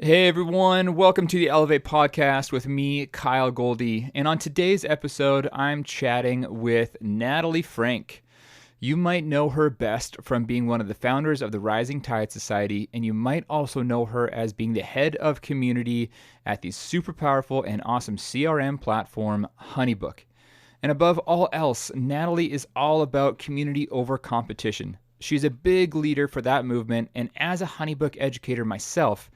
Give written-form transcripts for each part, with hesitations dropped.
Hey everyone, welcome to the Elevate podcast with me, Kyle Goldie. And on today's episode, I'm chatting with Natalie Franke. You might know her best from being one of the founders of the Rising Tide Society, and you might also know her as being the head of community at the super powerful and awesome CRM platform, Honeybook. And above all else, Natalie is all about community over competition. She's a big leader for that movement, and as a Honeybook educator myself,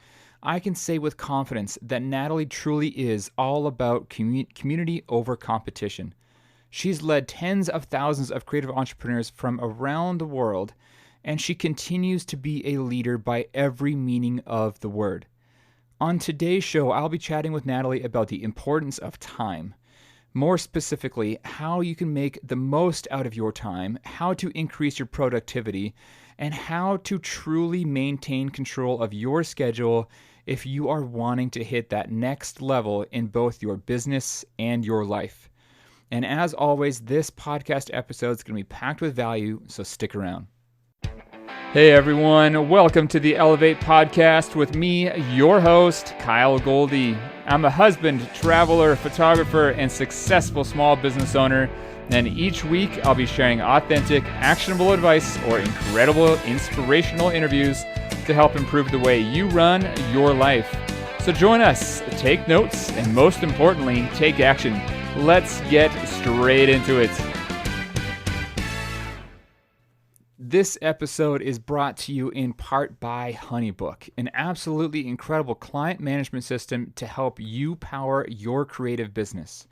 I can say with confidence that Natalie truly is all about community over competition. She's led tens of thousands of creative entrepreneurs from around the world, and she continues to be a leader by every meaning of the word. On today's show, I'll be chatting with Natalie about the importance of time. More specifically, how you can make the most out of your time, how to increase your productivity, and how to truly maintain control of your schedule if you are wanting to hit that next level in both your business and your life. And as always, this podcast episode is going to be packed with value, so stick around. Hey everyone, welcome to the Elevate podcast with me, your host, Kyle Goldie. I'm a husband, traveler, photographer, and successful small business owner. And each week I'll be sharing authentic, actionable advice or incredible, inspirational interviews to help improve the way you run your life. So join us, take notes, and most importantly, take action. Let's get straight into it. This episode is brought to you in part by Honeybook, an absolutely incredible client management system to help you power your creative business.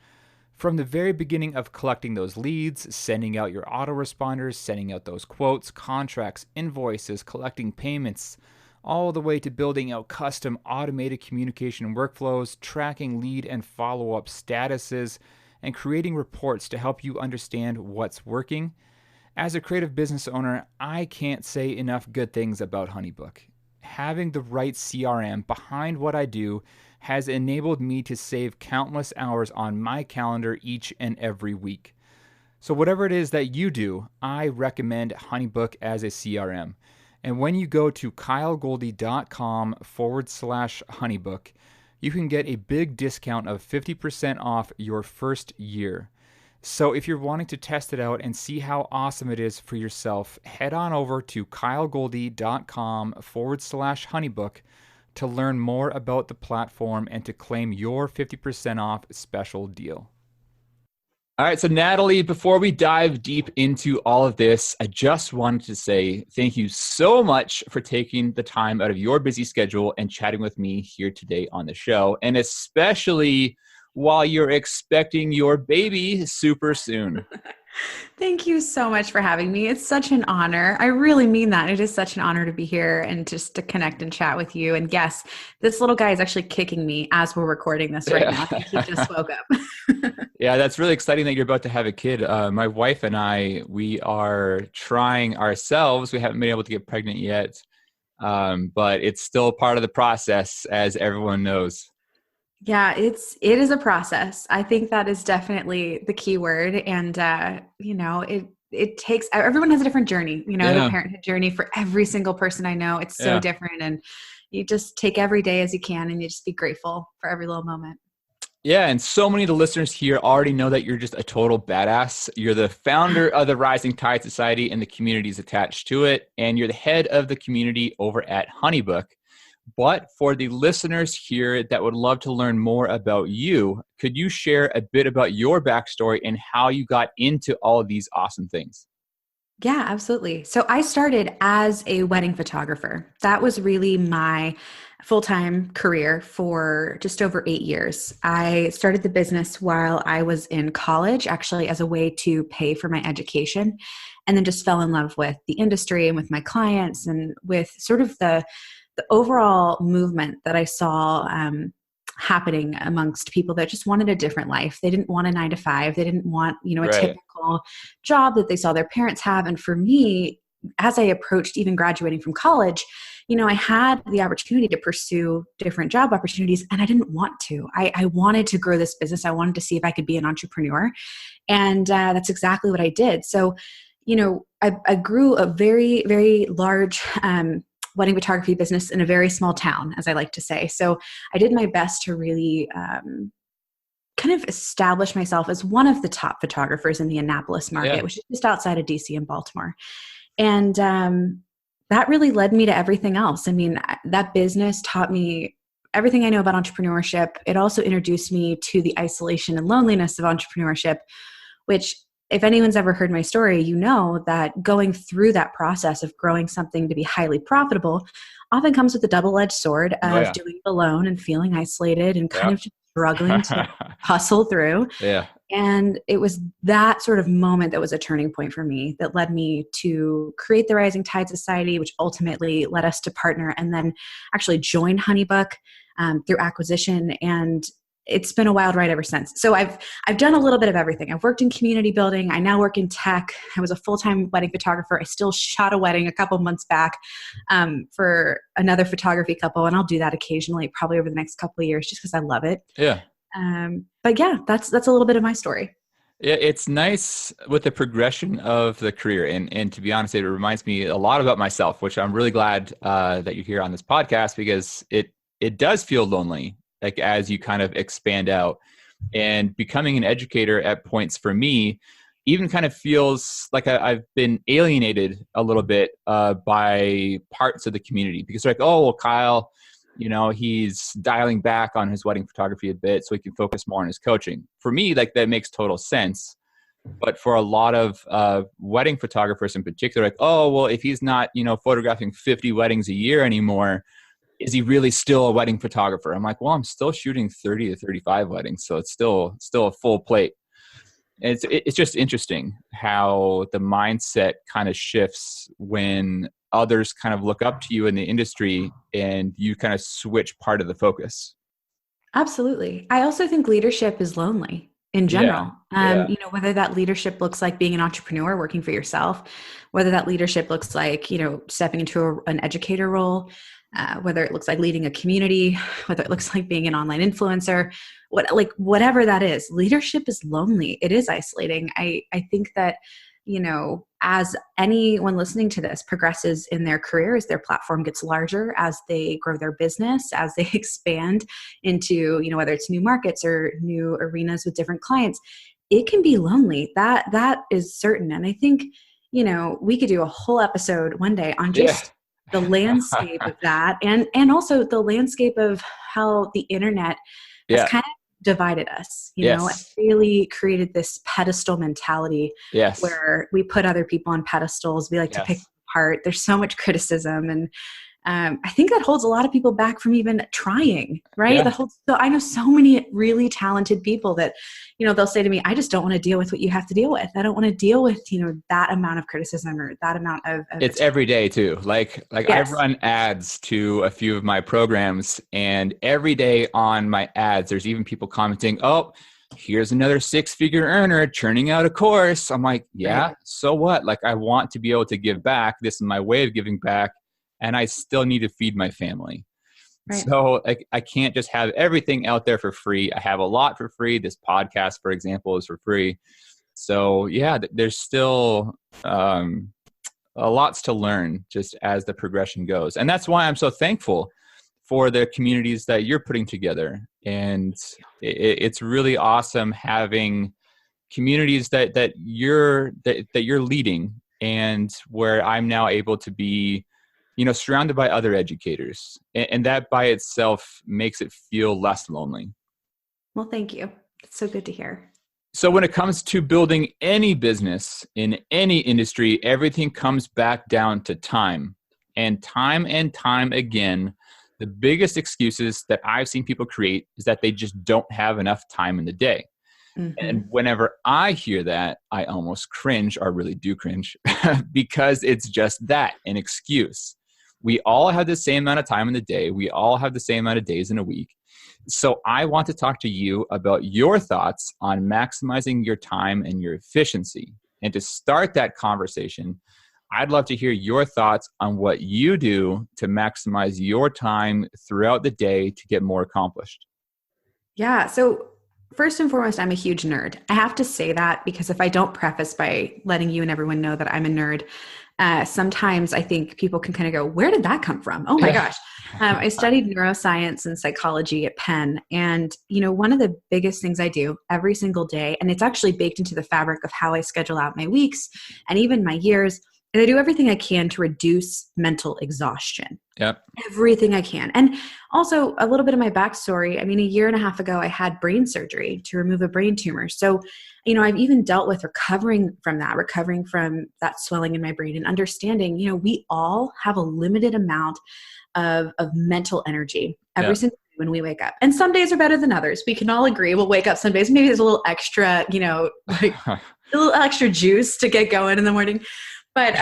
From the very beginning of collecting those leads, sending out your autoresponders, sending out those quotes, contracts, invoices, collecting payments, all the way to building out custom automated communication workflows, tracking lead and follow-up statuses, and creating reports to help you understand what's working. As a creative business owner, I can't say enough good things about Honeybook. Having the right CRM behind what I do has enabled me to save countless hours on my calendar each and every week. So whatever it is that you do, I recommend Honeybook as a CRM. And when you go to kylegoldie.com/honeybook, you can get a big discount of 50% off your first year. So if you're wanting to test it out and see how awesome it is for yourself, head on over to kylegoldie.com/honeybook to learn more about the platform and to claim your 50% off special deal. All right, so Natalie, before we dive deep into all of this, I just wanted to say thank you so much for taking the time out of your busy schedule and chatting with me here today on the show, and especially while you're expecting your baby super soon. Thank you so much for having me. It's such an honor. I really mean that. It is such an honor to be here and just to connect and chat with you. And yes, this little guy is actually kicking me as we're recording this right now. I think he just woke up. Yeah, that's really exciting that you're about to have a kid. My wife and I, we are trying ourselves. We haven't been able to get pregnant yet, but it's still part of the process, as everyone knows. Yeah, it is a process. I think that is definitely the key word. And, it takes, everyone has a different journey, the parenthood journey for every single person I know. It's so different. And you just take every day as you can and you just be grateful for every little moment. Yeah, and so many of the listeners here already know that you're just a total badass. You're the founder of the Rising Tide Society and the communities attached to it, and you're the head of the community over at Honeybook. But for the listeners here that would love to learn more about you, could you share a bit about your backstory and how you got into all of these awesome things? Yeah, absolutely. So I started as a wedding photographer. That was really my full-time career for just over 8 years. I started the business while I was in college, actually as a way to pay for my education, and then just fell in love with the industry and with my clients and with sort of the overall movement that I saw happening amongst people that just wanted a different life. They didn't want a 9-to-5. They didn't want, a typical job that they saw their parents have. And for me, as I approached even graduating from college, I had the opportunity to pursue different job opportunities and I didn't want to. I wanted to grow this business. I wanted to see if I could be an entrepreneur. And that's exactly what I did. So, I grew a very, very large wedding photography business in a very small town, as I like to say. So I did my best to really kind of establish myself as one of the top photographers in the Annapolis market, Yeah. which is just outside of DC and Baltimore. And that really led me to everything else. I mean, that business taught me everything I know about entrepreneurship. It also introduced me to the isolation and loneliness of entrepreneurship, which, if anyone's ever heard my story, you know that going through that process of growing something to be highly profitable often comes with a double-edged sword Oh of yeah. doing it alone and feeling isolated and kind Yep. of just struggling to hustle through. Yeah. And it was that sort of moment that was a turning point for me that led me to create the Rising Tide Society, which ultimately led us to partner and then actually join Honeybook through acquisition. And it's been a wild ride ever since. So I've done a little bit of everything. I've worked in community building. I now work in tech. I was a full-time wedding photographer. I still shot a wedding a couple months back for another photography couple, and I'll do that occasionally, probably over the next couple of years, just because I love it. Yeah. But yeah, that's a little bit of my story. Yeah, it's nice with the progression of the career, and to be honest, it reminds me a lot about myself, which I'm really glad that you're here on this podcast, because it does feel lonely, like as you kind of expand out, and becoming an educator at points for me even kind of feels like I've been alienated a little bit by parts of the community, because they're like, oh well, Kyle, he's dialing back on his wedding photography a bit so he can focus more on his coaching. For me, like, that makes total sense. But for a lot of wedding photographers in particular, like, oh, well, if he's not, photographing 50 weddings a year anymore, is he really still a wedding photographer? I'm like, well, I'm still shooting 30 to 35 weddings. So it's still a full plate. And it's just interesting how the mindset kind of shifts when others kind of look up to you in the industry and you kind of switch part of the focus. Absolutely. I also think leadership is lonely in Yeah. general. Yeah. Whether that leadership looks like being an entrepreneur, working for yourself, whether that leadership looks like, stepping into an educator role, whether it looks like leading a community, whether it looks like being an online influencer, whatever that is, leadership is lonely. It is isolating. I think that, as anyone listening to this progresses in their career, as their platform gets larger, as they grow their business, as they expand into, whether it's new markets or new arenas with different clients, it can be lonely. That is certain. And I think, we could do a whole episode one day on Yeah. just the landscape of that, and also the landscape of how the internet has Yeah. kind of divided us, and Yes. really created this pedestal mentality Yes. where we put other people on pedestals. We like to pick Yes. them apart. There's so much criticism, and I think that holds a lot of people back from even trying, right? Yeah. So I know so many really talented people that, they'll say to me, I just don't want to deal with what you have to deal with. I don't want to deal with, that amount of criticism or that amount of It's every day too. Like I yes. run ads to a few of my programs, and every day on my ads, there's even people commenting, oh, here's another 6-figure earner churning out a course. I'm like, yeah, Right. so what? Like, I want to be able to give back. This is my way of giving back, and I still need to feed my family. Right. So I can't just have everything out there for free. I have a lot for free. This podcast, for example, is for free. So yeah, there's still lots to learn just as the progression goes. And that's why I'm so thankful for the communities that you're putting together. And it's really awesome having communities that you're leading, and where I'm now able to be, surrounded by other educators. And that by itself makes it feel less lonely. Well, thank you. It's so good to hear. So when it comes to building any business in any industry, everything comes back down to time. And time again, the biggest excuses that I've seen people create is that they just don't have enough time in the day. And Mm-hmm. whenever I hear that, I almost cringe, or really do cringe, because it's just that, an excuse. We all have the same amount of time in the day. We all have the same amount of days in a week. So I want to talk to you about your thoughts on maximizing your time and your efficiency. And to start that conversation, I'd love to hear your thoughts on what you do to maximize your time throughout the day to get more accomplished. Yeah. So first and foremost, I'm a huge nerd. I have to say that because if I don't preface by letting you and everyone know that I'm a nerd, sometimes I think people can kind of go, where did that come from? Oh my gosh. I studied neuroscience and psychology at Penn. And, one of the biggest things I do every single day, and it's actually baked into the fabric of how I schedule out my weeks and even my years, is I do everything I can to reduce mental exhaustion. Yep. Everything I can. And also a little bit of my backstory. I mean, a year and a half ago, I had brain surgery to remove a brain tumor. So, I've even dealt with recovering from that swelling in my brain and understanding, we all have a limited amount of mental energy every single day when we wake up. And some days are better than others. We can all agree. We'll wake up some days, maybe there's a little extra, like a little extra juice to get going in the morning. But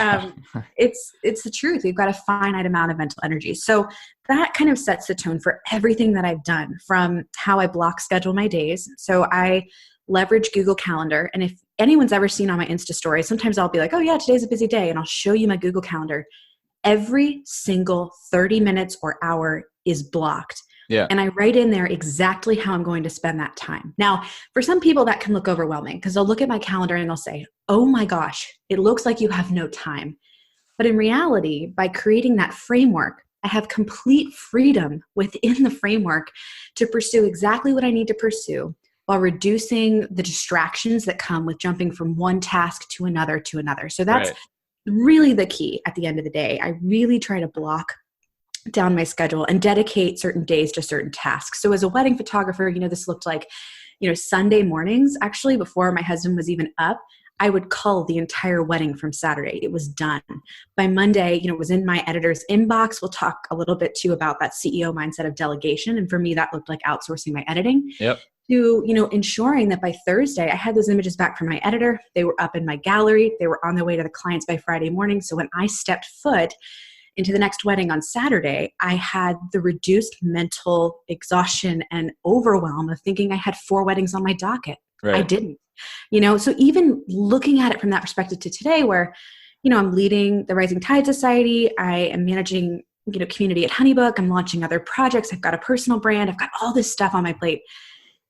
it's the truth. We've got a finite amount of mental energy. So that kind of sets the tone for everything that I've done, from how I block schedule my days. So I leverage Google Calendar. And if anyone's ever seen on my Insta story, sometimes I'll be like, oh yeah, today's a busy day. And I'll show you my Google Calendar. Every single 30 minutes or hour is blocked. Yeah. And I write in there exactly how I'm going to spend that time. Now, for some people that can look overwhelming, because they'll look at my calendar and they'll say, oh my gosh, it looks like you have no time. But in reality, by creating that framework, I have complete freedom within the framework to pursue exactly what I need to pursue, while reducing the distractions that come with jumping from one task to another. So that's really the key at the end of the day. I really try to block down my schedule and dedicate certain days to certain tasks. So as a wedding photographer, this looked like, Sunday mornings, actually before my husband was even up, I would cull the entire wedding from Saturday. It was done. By Monday, it was in my editor's inbox. We'll talk a little bit too about that CEO mindset of delegation. And for me, that looked like outsourcing my editing. Yep. To, ensuring that by Thursday, I had those images back from my editor. They were up in my gallery. They were on their way to the clients by Friday morning. So when I stepped foot into the next wedding on Saturday, I had the reduced mental exhaustion and overwhelm of thinking I had 4 weddings on my docket. Right. I didn't, so even looking at it from that perspective to today, where, I'm leading the Rising Tide Society, I am managing, community at Honeybook, I'm launching other projects, I've got a personal brand, I've got all this stuff on my plate.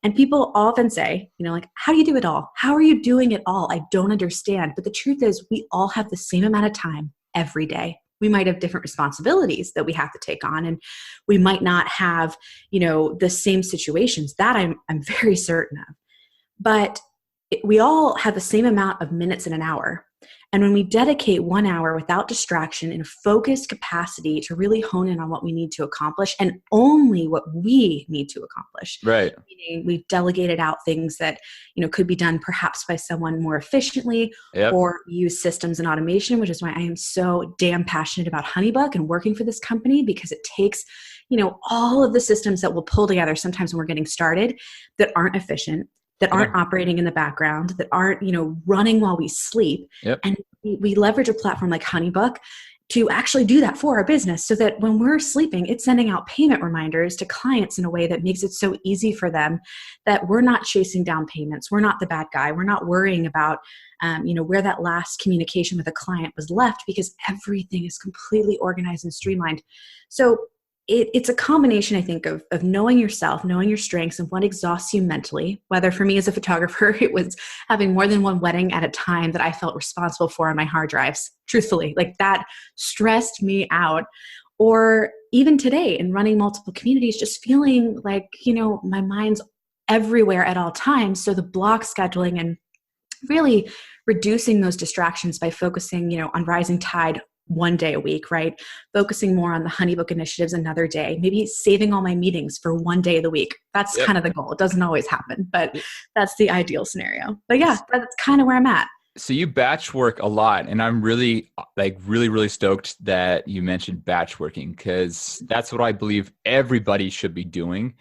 And people often say, like, how do you do it all? How are you doing it all? I don't understand. But the truth is, we all have the same amount of time every day. We might have different responsibilities that we have to take on, and we might not have, the same situations. That I'm very certain of. But we all have the same amount of minutes in an hour. And when we dedicate 1 hour without distraction in a focused capacity to really hone in on what we need to accomplish, and only what we need to accomplish. Right. Meaning we've delegated out things that, could be done perhaps by someone more efficiently, or use systems and automation, which is why I am so damn passionate about Honeybook and working for this company, because it takes, all of the systems that we'll pull together sometimes when we're getting started that aren't efficient, that aren't operating in the background, that aren't, running while we sleep. And we leverage a platform like Honeybook to actually do that for our business, so that when we're sleeping, it's sending out payment reminders to clients in a way that makes it so easy for them that we're not chasing down payments. We're not the bad guy. We're not worrying about, where that last communication with a client was left, because everything is completely organized and streamlined. So it's a combination, I think, of knowing yourself, knowing your strengths and what exhausts you mentally. Whether for me as a photographer, it was having more than one wedding at a time that I felt responsible for on my hard drives. Truthfully, like that stressed me out. Or even today in running multiple communities, just feeling like, my mind's everywhere at all times. So the block scheduling and really reducing those distractions by focusing, on Rising Tide one day a week, right? Focusing more on the Honeybook initiatives another day, maybe saving all my meetings for one day of the week. That's kind of the goal. It doesn't always happen, but that's the ideal scenario. But yeah, that's kind of where I'm at. So you batch work a lot, and I'm really stoked that you mentioned batch working, because that's what I believe everybody should be doing.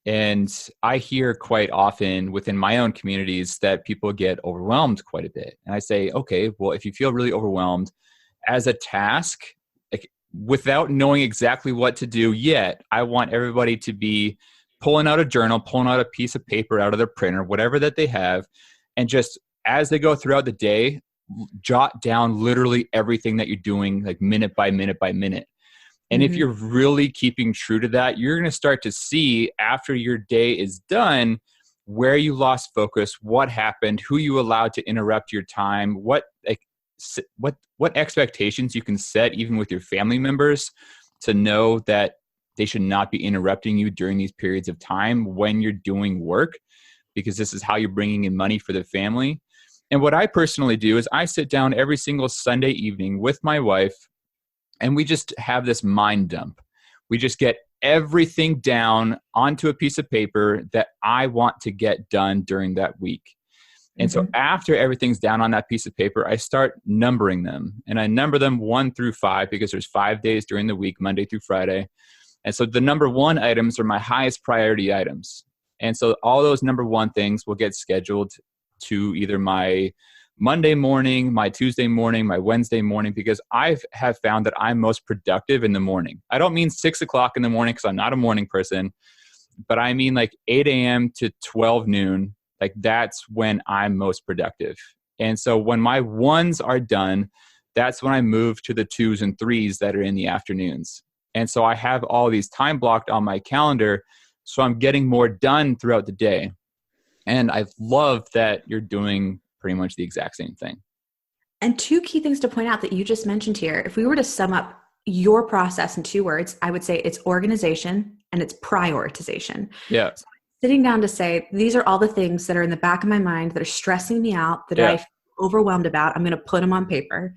And I hear quite often within my own communities that people get overwhelmed quite a bit. And I say, okay, well, if you feel really overwhelmed as a task, like, without knowing exactly what to do yet, I want everybody to be pulling out a journal, pulling out a piece of paper out of their printer, whatever that they have, and just as they go throughout the day, jot down literally everything that you're doing, like minute by minute by minute. And if you're really keeping true to that, you're going to start to see after your day is done where you lost focus, what happened, who you allowed to interrupt your time, what, like, what expectations you can set even with your family members to know that they should not be interrupting you during these periods of time when you're doing work, because this is how you're bringing in money for the family. And what I personally do is I sit down every single Sunday evening with my wife, and we just have this mind dump. We just get everything down onto a piece of paper that I want to get done during that week. And so after everything's down on that piece of paper, I start numbering them. And I number them 1 through 5 because there's 5 days during the week, Monday through Friday. And so the number 1 items are my highest priority items. And so all those number 1 things will get scheduled to either my Monday morning, my Tuesday morning, my Wednesday morning, because I have found that I'm most productive in the morning. I don't mean 6 o'clock in the morning because I'm not a morning person, but I mean like 8 a.m. to 12 noon. Like that's when I'm most productive. And so when my 1s are done, that's when I move to the 2s and 3s that are in the afternoons. And so I have all these time blocked on my calendar. So I'm getting more done throughout the day. And I love that you're doing pretty much the exact same thing. And 2 key things to point out that you just mentioned here. If we were to sum up your process in 2 words, I would say it's organization and it's prioritization. Yeah. So sitting down to say, these are all the things that are in the back of my mind that are stressing me out, that I feel overwhelmed about. I'm going to put them on paper.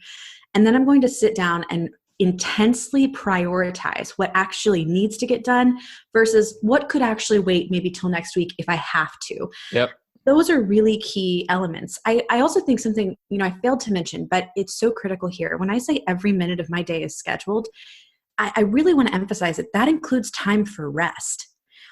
And then I'm going to sit down and intensely prioritize what actually needs to get done versus what could actually wait maybe till next week if I have to. Yep. Those are really key elements. I also think something, I failed to mention, but it's so critical here. When I say every minute of my day is scheduled, I really want to emphasize that includes time for rest.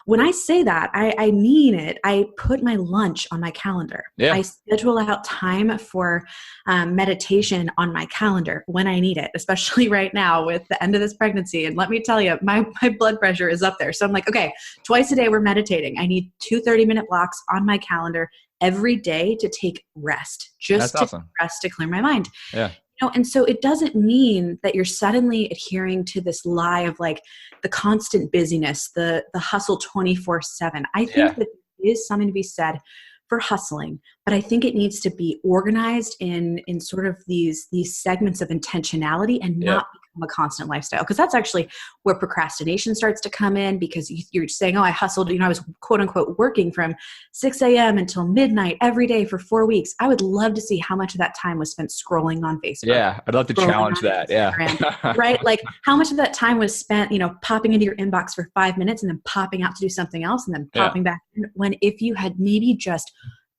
When I say that, I mean it. I put my lunch on my calendar. Yeah. I schedule out time for meditation on my calendar when I need it, especially right now with the end of this pregnancy. And let me tell you, my blood pressure is up there. So I'm like, okay, twice a day we're meditating. I need 2 30-minute blocks on my calendar every day to take rest, just rest to clear my mind. Yeah. And so it doesn't mean that you're suddenly adhering to this lie of like the constant busyness, the hustle 24/7. I think that there is something to be said for hustling, but I think it needs to be organized in sort of these segments of intentionality and not become a constant lifestyle. Because that's actually where procrastination starts to come in, because you're saying, oh, I hustled, I was quote unquote working from 6 a.m. until midnight every day for 4 weeks. I would love to see how much of that time was spent scrolling on Facebook. Yeah, I'd love to challenge that. Instagram, Yeah. Right? Like how much of that time was spent, popping into your inbox for 5 minutes and then popping out to do something else and then popping back in, when if you had maybe just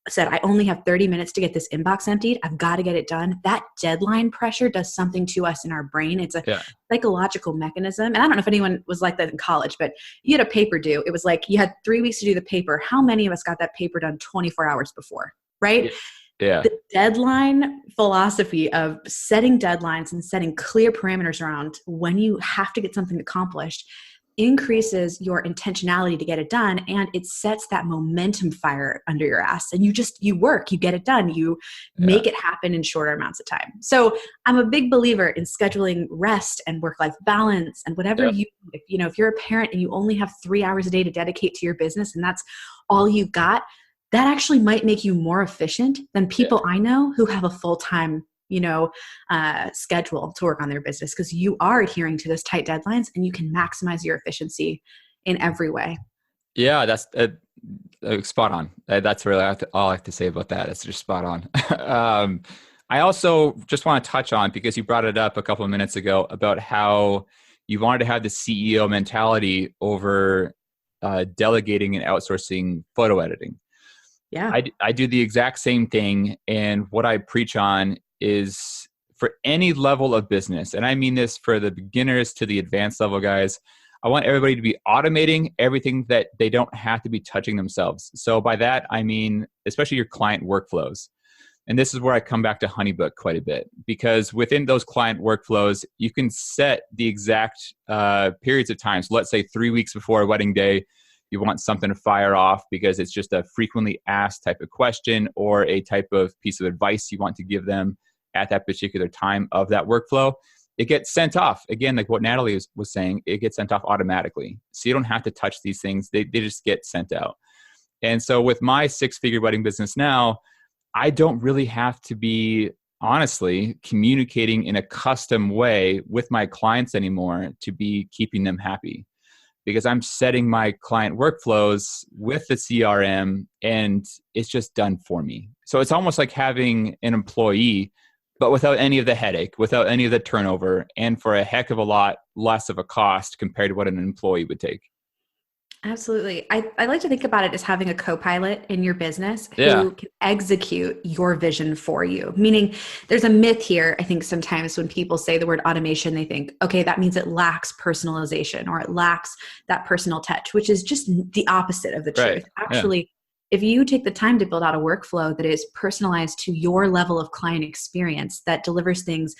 said, I only have 30 minutes to get this inbox emptied. I've got to get it done. That deadline pressure does something to us in our brain. It's a psychological mechanism. And I don't know if anyone was like that in college, but you had a paper due. It was like you had 3 weeks to do the paper. How many of us got that paper done 24 hours before, right? Yeah. The deadline philosophy of setting deadlines and setting clear parameters around when you have to get something accomplished increases your intentionality to get it done, and it sets that momentum fire under your ass, and you work, you get it done, you make it happen in shorter amounts of time. So I'm a big believer in scheduling rest and work-life balance, and whatever if you're a parent and you only have 3 hours a day to dedicate to your business and that's all you got, that actually might make you more efficient than people I know who have a full-time schedule to work on their business, because you are adhering to those tight deadlines and you can maximize your efficiency in every way. Yeah, that's spot on. That's really all I have to say about that. It's just spot on. I also just want to touch on, because you brought it up a couple of minutes ago, about how you wanted to have the CEO mentality over delegating and outsourcing photo editing. Yeah, I do the exact same thing. And what I preach on is for any level of business, and I mean this for the beginners to the advanced level guys, I want everybody to be automating everything that they don't have to be touching themselves. So by that, I mean, especially your client workflows. And this is where I come back to Honeybook quite a bit, because within those client workflows, you can set the exact periods of time. So let's say 3 weeks before a wedding day, you want something to fire off because it's just a frequently asked type of question or a type of piece of advice you want to give them at that particular time of that workflow. It gets sent off. Again, like what Natalie was saying, it gets sent off automatically. So you don't have to touch these things. They just get sent out. And so with my 6-figure wedding business now, I don't really have to be honestly communicating in a custom way with my clients anymore to be keeping them happy, because I'm setting my client workflows with the CRM and it's just done for me. So it's almost like having an employee, but without any of the headache, without any of the turnover, and for a heck of a lot less of a cost compared to what an employee would take. Absolutely. I like to think about it as having a co-pilot in your business Yeah, who can execute your vision for you. Meaning there's a myth here. I think sometimes when people say the word automation, they think, okay, that means it lacks personalization or it lacks that personal touch, which is just the opposite of the right. truth. Yeah, Actually, if you take the time to build out a workflow that is personalized to your level of client experience, that delivers things,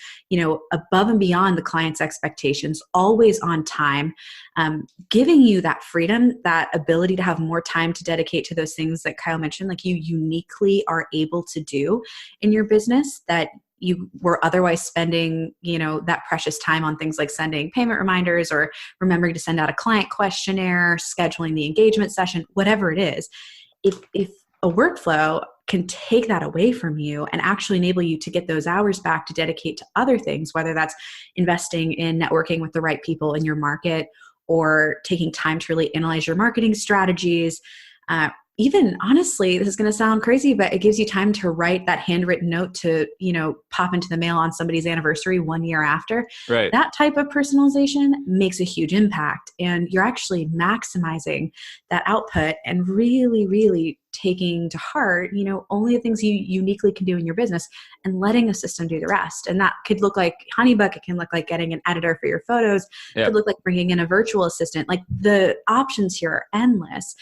above and beyond the client's expectations, always on time, giving you that freedom, that ability to have more time to dedicate to those things that Kyle mentioned, like you uniquely are able to do in your business that you were otherwise spending, that precious time on things like sending payment reminders or remembering to send out a client questionnaire, scheduling the engagement session, whatever it is. If a workflow can take that away from you and actually enable you to get those hours back to dedicate to other things, whether that's investing in networking with the right people in your market or taking time to really analyze your marketing strategies. Even honestly, this is going to sound crazy, but it gives you time to write that handwritten note to, pop into the mail on somebody's anniversary 1 year after. right. That type of personalization makes a huge impact. And you're actually maximizing that output and really, really taking to heart, only the things you uniquely can do in your business and letting a system do the rest. And that could look like Honeybook. It can look like getting an editor for your photos. It Yeah, could look like bringing in a virtual assistant. Like the options here are endless.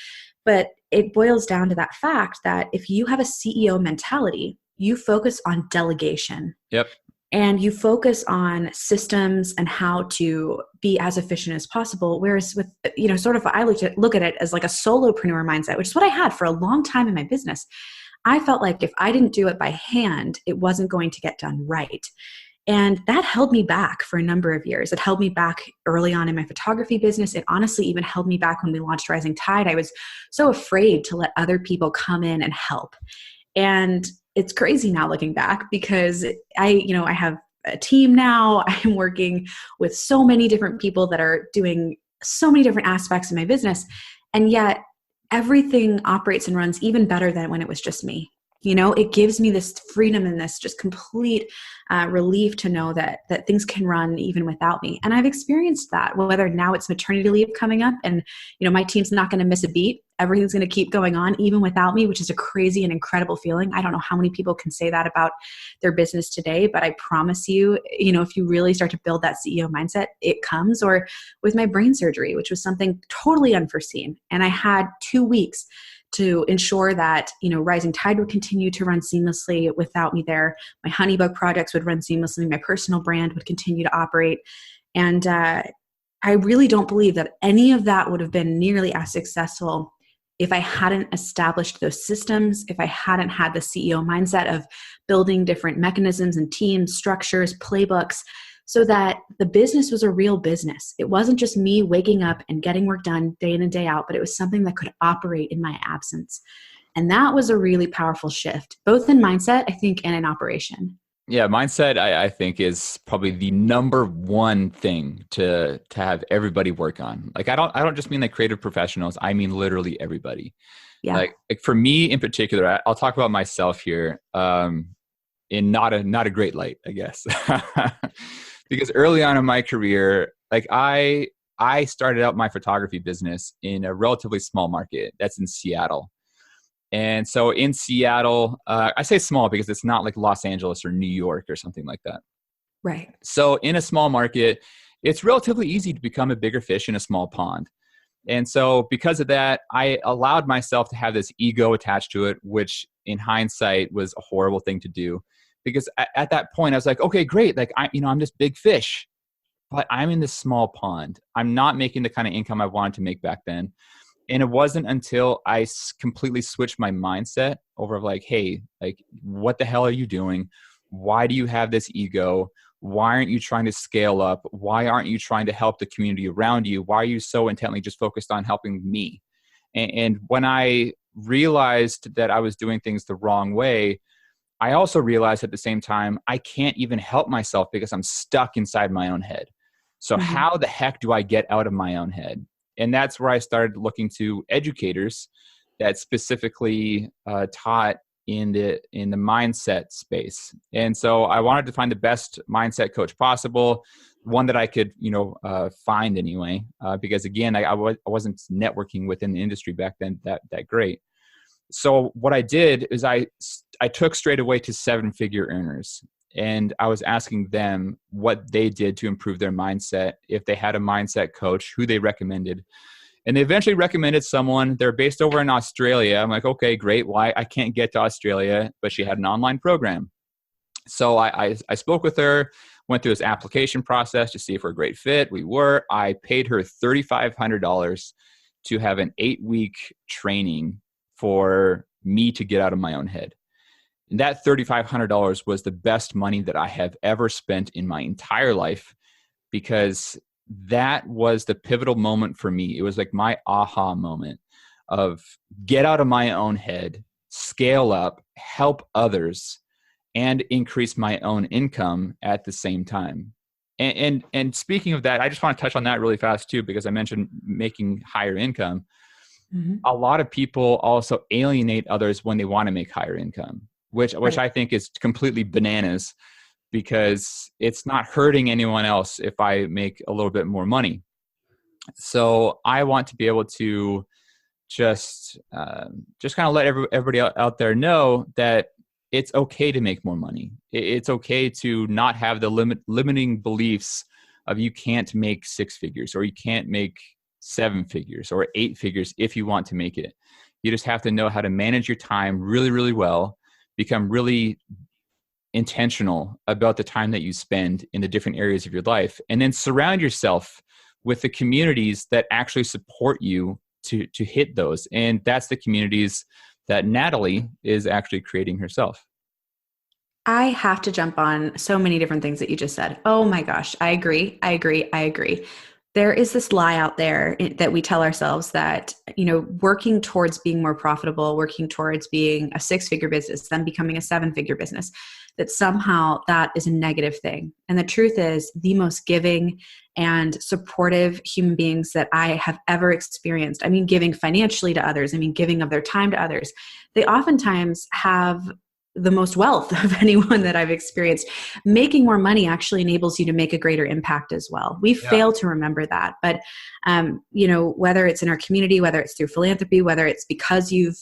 But it boils down to that fact that if you have a CEO mentality, you focus on delegation yep, and you focus on systems and how to be as efficient as possible. Whereas with, sort of, I look at it as like a solopreneur mindset, which is what I had for a long time in my business. I felt like if I didn't do it by hand, it wasn't going to get done right. And that held me back for a number of years. It held me back early on in my photography business. It honestly even held me back when we launched Rising Tide. I was so afraid to let other people come in and help. And it's crazy now looking back because I have a team now. I'm working with so many different people that are doing so many different aspects of my business. And yet everything operates and runs even better than when it was just me. It gives me this freedom and this just complete relief to know that things can run even without me. And I've experienced that, whether now it's maternity leave coming up and, my team's not going to miss a beat. Everything's going to keep going on even without me, which is a crazy and incredible feeling. I don't know how many people can say that about their business today, but I promise you, if you really start to build that CEO mindset, it comes. Or with my brain surgery, which was something totally unforeseen. And I had 2 weeks to ensure that, Rising Tide would continue to run seamlessly without me there. My Honeybook projects would run seamlessly. My personal brand would continue to operate. And I really don't believe that any of that would have been nearly as successful if I hadn't established those systems, if I hadn't had the CEO mindset of building different mechanisms and teams, structures, playbooks, so that the business was a real business. It wasn't just me waking up and getting work done day in and day out, but it was something that could operate in my absence. And that was a really powerful shift, both in mindset, I think, and in operation. yeah. Mindset, I think, is probably the number one thing to have everybody work on. Like, I don't just mean like creative professionals. I mean literally everybody. Yeah. Like for me in particular, I'll talk about myself here. In not a great light, I guess. Because early on in my career, like I started out my photography business in a relatively small market that's in Seattle. And so in Seattle, I say small because it's not like Los Angeles or New York or something like that. Right. So in a small market, it's relatively easy to become a bigger fish in a small pond. And so because of that, I allowed myself to have this ego attached to it, which in hindsight was a horrible thing to do. Because at that point, I was like, okay, great. Like, I'm this big fish, but I'm in this small pond. I'm not making the kind of income I wanted to make back then. And it wasn't until I completely switched my mindset over of like, hey, like, what the hell are you doing? Why do you have this ego? Why aren't you trying to scale up? Why aren't you trying to help the community around you? Why are you so intently just focused on helping me? And when I realized that I was doing things the wrong way, I also realized at the same time, I can't even help myself because I'm stuck inside my own head. So Mhm. how the heck do I get out of my own head? And that's where I started looking to educators that specifically taught in the mindset space. And so I wanted to find the best mindset coach possible, one that I could, find anyway, because again, I wasn't networking within the industry back then that great. So what I did is I took straight away to 7-figure earners, and I was asking them what they did to improve their mindset, if they had a mindset coach, who they recommended. And they eventually recommended someone. They're based over in Australia. I'm like, okay, great. Why? I can't get to Australia, but she had an online program. So I spoke with her, went through this application process to see if we're a great fit. We were. I paid her $3,500 to have an 8-week training for me to get out of my own head. And that $3,500 was the best money that I have ever spent in my entire life, because that was the pivotal moment for me. It was like my aha moment of get out of my own head, scale up, help others, and increase my own income at the same time. And speaking of that, I just want to touch on that really fast too, because I mentioned making higher income. Mhm. A lot of people also alienate others when they want to make higher income, which Right. I think is completely bananas, because it's not hurting anyone else if I make a little bit more money. So I want to be able to just kind of let everybody out there know that it's okay to make more money. It's okay to not have the limiting beliefs of you can't make 6 figures, or you can't make 7 figures or 8 figures if you want to make it. You just have to know how to manage your time really, really well, become really intentional about the time that you spend in the different areas of your life, and then surround yourself with the communities that actually support you to hit those. And that's the communities that Natalie is actually creating herself. I have to jump on so many different things that you just said. Oh my gosh, I agree. I agree. I agree. There is this lie out there that we tell ourselves that, working towards being more profitable, working towards being a 6-figure business, then becoming a 7-figure business, that somehow that is a negative thing. And the truth is, the most giving and supportive human beings that I have ever experienced, I mean, giving financially to others, I mean, giving of their time to others, they oftentimes have the most wealth of anyone that I've experienced. Making more money actually enables you to make a greater impact as well. We Yeah. fail to remember that, but whether it's in our community, whether it's through philanthropy, whether it's because you've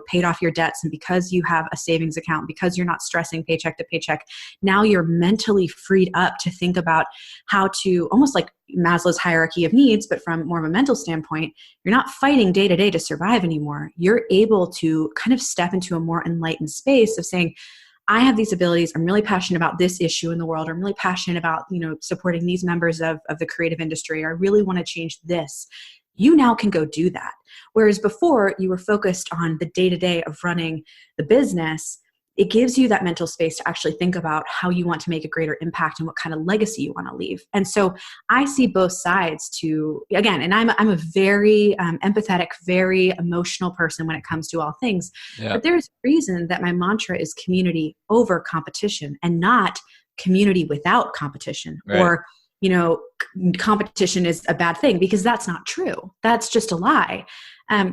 paid off your debts, and because you have a savings account, because you're not stressing paycheck to paycheck, now you're mentally freed up to think about how to, almost like Maslow's hierarchy of needs, but from more of a mental standpoint, you're not fighting day to day to survive anymore. You're able to kind of step into a more enlightened space of saying, I have these abilities. I'm really passionate about this issue in the world. I'm really passionate about, supporting these members of the creative industry. I really want to change this. You now can go do that. Whereas before you were focused on the day-to-day of running the business, it gives you that mental space to actually think about how you want to make a greater impact and what kind of legacy you want to leave. And so I see both sides to, again, and I'm a very empathetic, very emotional person when it comes to all things. Yeah. But there's a reason that my mantra is community over competition, and not community without competition, Right. or, competition is a bad thing, because that's not true. That's just a lie.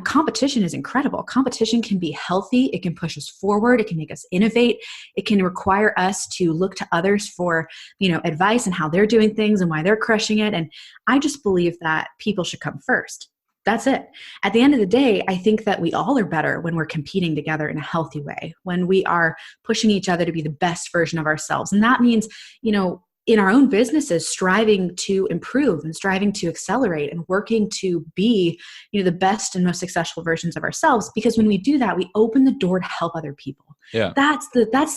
Competition is incredible. Competition can be healthy. It can push us forward. It can make us innovate. It can require us to look to others for, advice and how they're doing things and why they're crushing it. And I just believe that people should come first. That's it. At the end of the day, I think that we all are better when we're competing together in a healthy way, when we are pushing each other to be the best version of ourselves. And that means, in our own businesses, striving to improve and striving to accelerate and working to be, the best and most successful versions of ourselves. Because when we do that, we open the door to help other people. Yeah. That's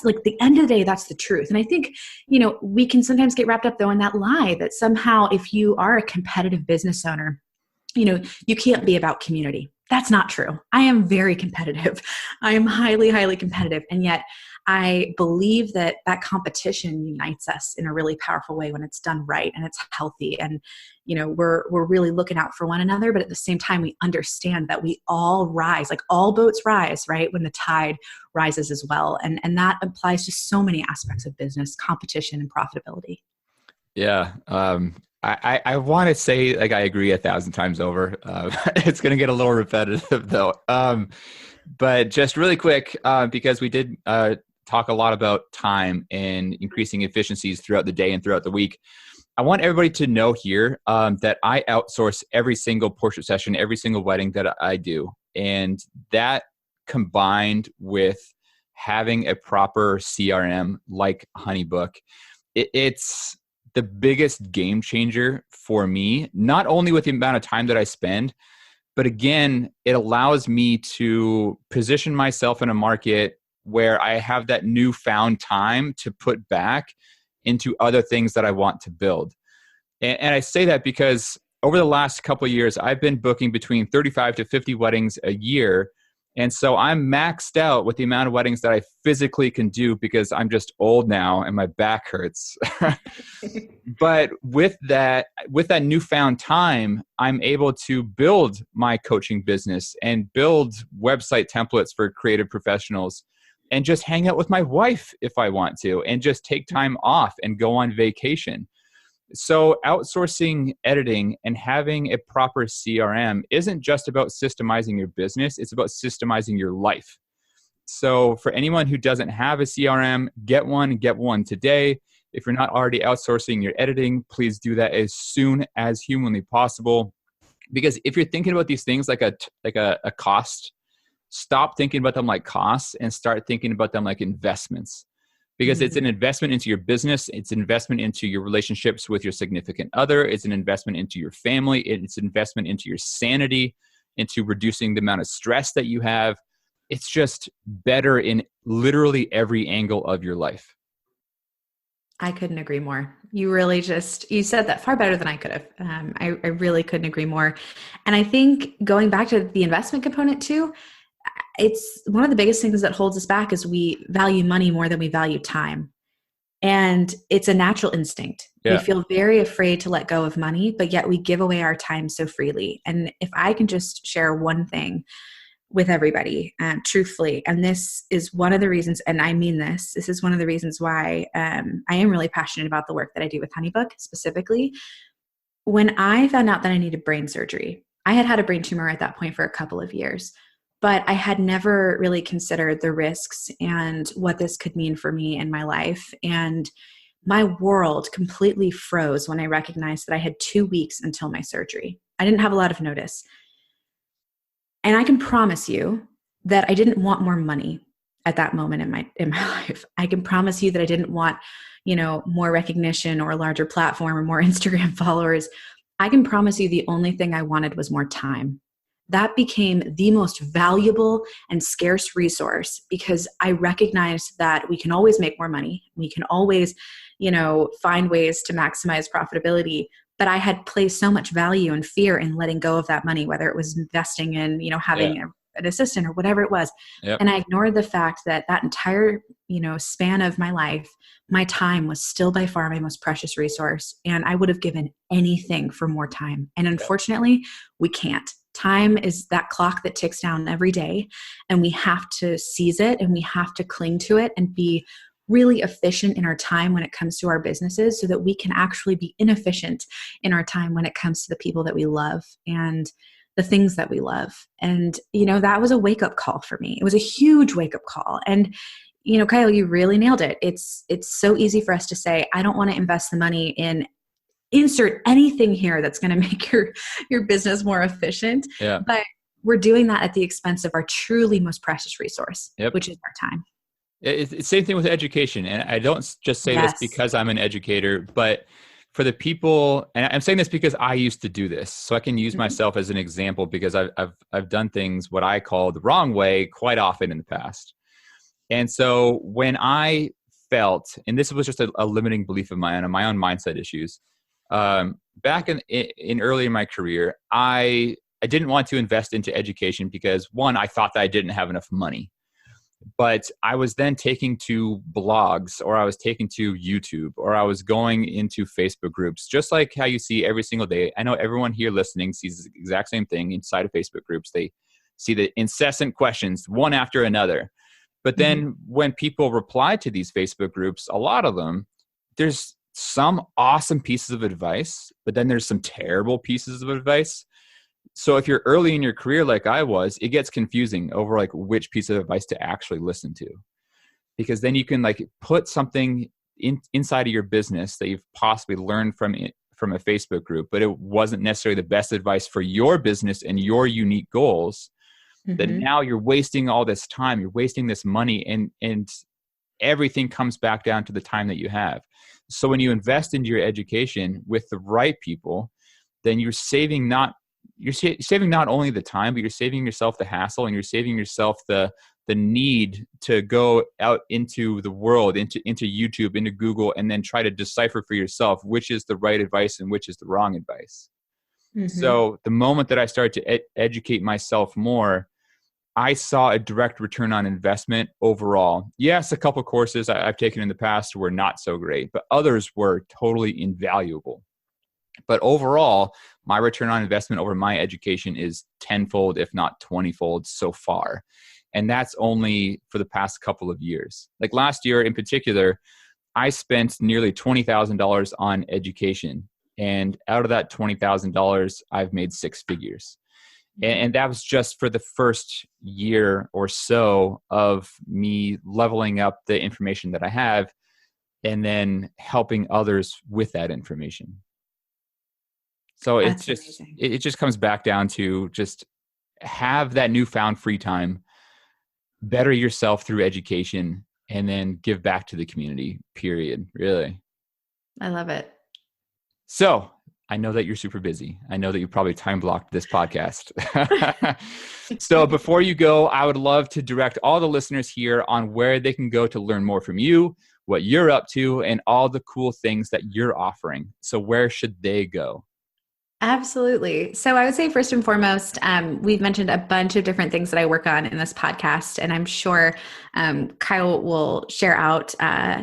like the end of the day, that's the truth. And I think, we can sometimes get wrapped up though in that lie that somehow if you are a competitive business owner, you can't be about community. That's not true. I am very competitive. I am highly, highly competitive. And yet I believe that that competition unites us in a really powerful way when it's done right and it's healthy. And, we're really looking out for one another, but at the same time, we understand that we all rise, like all boats rise, right? When the tide rises as well. And that applies to so many aspects of business, competition and profitability. Yeah. I want to say like I agree 1,000 times over. It's going to get a little repetitive though. But just really quick, because we did talk a lot about time and increasing efficiencies throughout the day and throughout the week. I want everybody to know here that I outsource every single portrait session, every single wedding that I do. And that combined with having a proper CRM like Honeybook, it's the biggest game changer for me, not only with the amount of time that I spend, but again, it allows me to position myself in a market where I have that newfound time to put back into other things that I want to build. And I say that because over the last couple of years, I've been booking between 35 to 50 weddings a year. And so I'm maxed out with the amount of weddings that I physically can do because I'm just old now and my back hurts. But with that newfound time, I'm able to build my coaching business and build website templates for creative professionals and just hang out with my wife if I want to and just take time off and go on vacation. So outsourcing editing and having a proper CRM isn't just about systemizing your business, it's about systemizing your life. So for anyone who doesn't have a CRM, get one today. If you're not already outsourcing your editing, please do that as soon as humanly possible. Because if you're thinking about these things like a cost, stop thinking about them like costs and start thinking about them like investments. Because it's an investment into your business, it's an investment into your relationships with your significant other, it's an investment into your family, it's an investment into your sanity, into reducing the amount of stress that you have. It's just better in literally every angle of your life. I couldn't agree more. You said that far better than I could have. I really couldn't agree more. And I think going back to the investment component too, it's one of the biggest things that holds us back is we value money more than we value time. And it's a natural instinct. Yeah. We feel very afraid to let go of money, but yet we give away our time so freely. And if I can just share one thing with everybody, truthfully, and this is one of the reasons, and I mean this is one of the reasons why I am really passionate about the work that I do with Honeybook specifically. When I found out that I needed brain surgery, I had had a brain tumor at that point for a couple of years, but I had never really considered the risks and what this could mean for me in my life. And my world completely froze when I recognized that I had 2 weeks until my surgery. I didn't have a lot of notice. And I can promise you that I didn't want more money at that moment in my life. I can promise you that I didn't want, more recognition or a larger platform or more Instagram followers. I can promise you the only thing I wanted was more time. That became the most valuable and scarce resource because I recognized that we can always make more money. We can always, find ways to maximize profitability. But I had placed so much value and fear in letting go of that money, whether it was investing in, having an assistant or whatever it was. Yep. And I ignored the fact that that entire, span of my life, my time was still by far my most precious resource. And I would have given anything for more time. And unfortunately, we can't. Time is that clock that ticks down every day, and we have to seize it and we have to cling to it and be really efficient in our time when it comes to our businesses so that we can actually be inefficient in our time when it comes to the people that we love and the things that we love. And, that was a wake-up call for me. It was a huge wake-up call. And, Kyle, you really nailed it. It's so easy for us to say, I don't want to invest the money in insert anything here that's going to make your business more efficient. Yeah. But we're doing that at the expense of our truly most precious resource, which is our time. It's the same thing with education. And I don't just say this because I'm an educator, but for the people, and I'm saying this because I used to do this. So I can use myself as an example because I've done things what I call the wrong way quite often in the past. And so when I felt, and this was just a limiting belief of mine on my own mindset issues, back in early in my career, I I didn't want to invest into education because one, I thought that I didn't have enough money. But I was then taking to blogs, or I was taking to YouTube, or I was going into Facebook groups, just like how you see every single day. I know everyone here listening sees the exact same thing inside of Facebook groups. They see the incessant questions, one after another. But then when people reply to these Facebook groups, a lot of them, there's some awesome pieces of advice, but then there's some terrible pieces of advice. So if you're early in your career like I was, it gets confusing over like which piece of advice to actually listen to, because then you can like put something inside of your business that you've possibly learned from a Facebook group, but it wasn't necessarily the best advice for your business and your unique goals. That now you're wasting all this time, you're wasting this money, and everything comes back down to the time that you have. So when you invest into your education with the right people, then you're saving not only the time, but you're saving yourself the hassle, and you're saving yourself the need to go out into the world, into YouTube, into Google, and then try to decipher for yourself which is the right advice and which is the wrong advice. So the moment that I started to educate myself more, I saw a direct return on investment overall. Yes, a couple of courses I've taken in the past were not so great, but others were totally invaluable. But overall, my return on investment over my education is tenfold, if not 20-fold so far. And that's only for the past couple of years. Like last year in particular, I spent nearly $20,000 on education. And out of that $20,000, I've made six figures. And that was just for the first year or so of me leveling up the information that I have and then helping others with that information. So it's just, it just comes back down to just have that newfound free time, better yourself through education, and then give back to the community, period, really. I love it. So I know that you're super busy. I know that you probably time blocked this podcast. So before you go, I would love to direct all the listeners here on where they can go to learn more from you, what you're up to, and all the cool things that you're offering. So where should they go? Absolutely. So I would say first and foremost, we've mentioned a bunch of different things that I work on in this podcast, and I'm sure Kyle will share out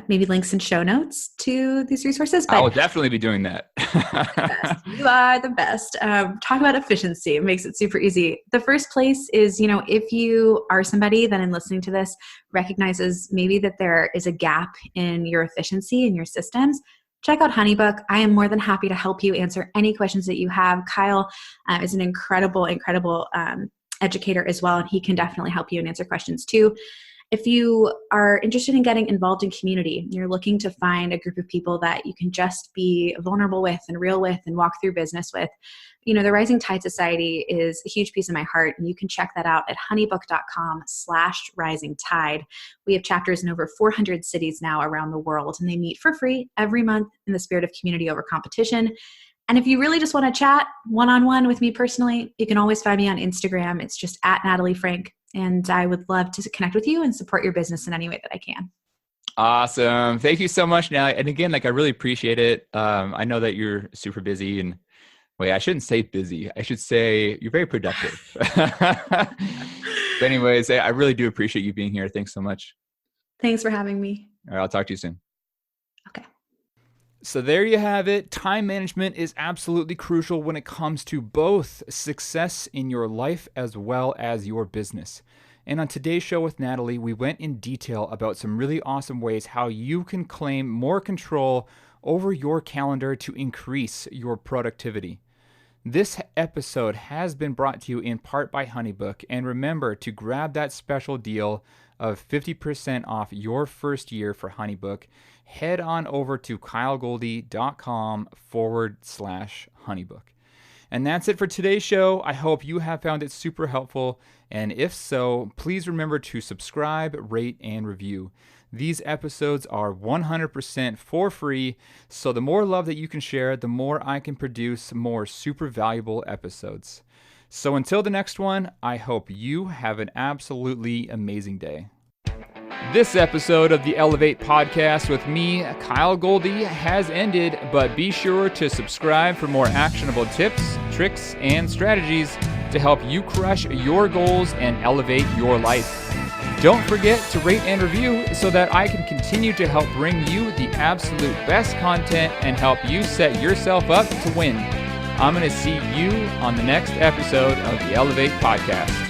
maybe links and show notes to these resources. But I will definitely be doing that. You are the best. Talk about efficiency. It makes it super easy. The first place is, if you are somebody that in listening to this recognizes maybe that there is a gap in your efficiency in your systems, check out Honeybook. I am more than happy to help you answer any questions that you have. Kyle is an incredible educator as well, and he can definitely help you and answer questions too. If you are interested in getting involved in community, you're looking to find a group of people that you can just be vulnerable with and real with and walk through business with, the Rising Tide Society is a huge piece of my heart, and you can check that out at honeybook.com/risingtide. We have chapters in over 400 cities now around the world, and they meet for free every month in the spirit of community over competition. And if you really just want to chat one-on-one with me personally, you can always find me on Instagram. It's just at Natalie Franke. And I would love to connect with you and support your business in any way that I can. Awesome. Thank you so much, Natalie. And again, I really appreciate it. I know that you're super busy, and I shouldn't say busy. I should say you're very productive. But anyways, I really do appreciate you being here. Thanks so much. Thanks for having me. All right, I'll talk to you soon. Okay. So there you have it. Time management is absolutely crucial when it comes to both success in your life as well as your business. And on today's show with Natalie, we went in detail about some really awesome ways how you can claim more control over your calendar to increase your productivity. This episode has been brought to you in part by Honeybook, and remember to grab that special deal of 50% off your first year for Honeybook. Head on over to kylegoldie.com/Honeybook. And that's it for today's show. I hope you have found it super helpful. And if so, please remember to subscribe, rate, and review. These episodes are 100% for free. So the more love that you can share, the more I can produce more super valuable episodes. So until the next one, I hope you have an absolutely amazing day. This episode of the Elevate Podcast with me, Kyle Goldie, has ended, but be sure to subscribe for more actionable tips, tricks, and strategies to help you crush your goals and elevate your life. Don't forget to rate and review so that I can continue to help bring you the absolute best content and help you set yourself up to win. I'm going to see you on the next episode of the Elevate Podcast.